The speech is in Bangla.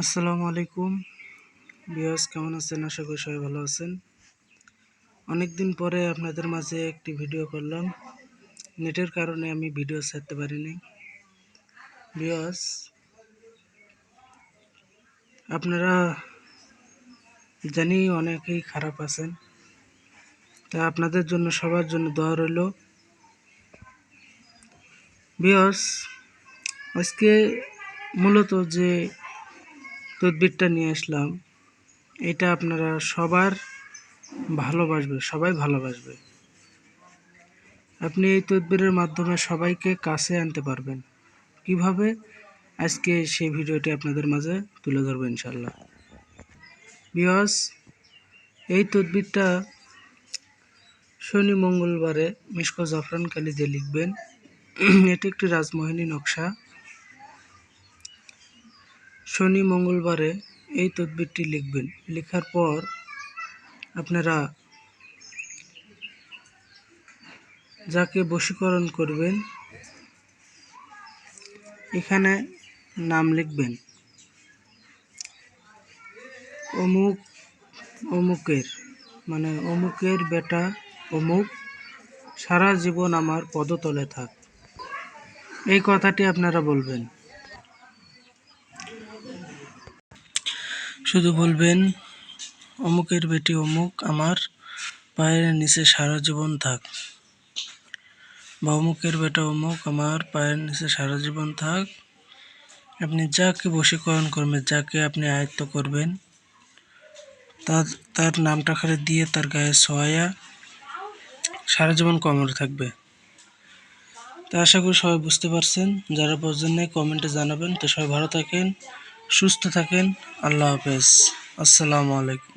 আসসালামু আলাইকুম ভিউয়ার্স, কেমন আছেন? আশা করি সবাই ভালো আছেন। অনেকদিন পরে আপনাদের মাঝে একটি ভিডিও করলাম। নেটের কারণে আমি ভিডিও ছাড়তে পারিনি। ভিউয়ার্স, আপনারা জানি অনেকেই খারাপ আছেন, তা আপনাদের জন্য সবার জন্য দোয়া রইল। ভিউয়ার্স, আজকে মূলত যে তদবিরটা নিয়ে আসলাম, এটা আপনারা সবাই ভালোবাসবে। আপনি এই তদবিরের মাধ্যমে সবাইকে কাছে আনতে পারবেন। কিভাবে? আজকে সেই ভিডিওটি আপনাদের মাঝে তুলে ধরবো ইনশাল্লাহ। ভিউয়ার্স, এই তদবিরটা শনি মঙ্গলবারে মিশক জাফরান কালি দিয়ে লিখবেন। এটি একটি রাজমোহিনী নকশা। শনি মঙ্গলবারে এই তদবিরটি লিখবেন। লেখার পর আপনারা যাকে বশীকরণ করবেন এখানে নাম লিখবেন। অমুকের বেটা অমুক সারা জীবন আমার পদতলে থাক। এই কথাটি আপনারা বলবেন। শুধু বলবেন, অমুকের বেটি অমুক আমার পায়ের নিচে সারা জীবন থাক, বা অমুকের বেটা অমুক আমার পায়ের নিচে সারা জীবন থাক। আপনি যাকে বশীকরণ করবেন, যাকে আপনি আয়ত্ত করবেন, তার নামটা খালি দিয়ে তার গায়ে ছোঁয়া সারা জীবন কমরে থাকবে। তা আশা করি সবাই বুঝতে পারছেন। যারা বোঝেন নাই কমেন্টে জানাবেন। তো সবাই ভালো থাকেন, সুস্থ থাকেন। আল্লাহ হাফেজ। আসসালামু আলাইকুম।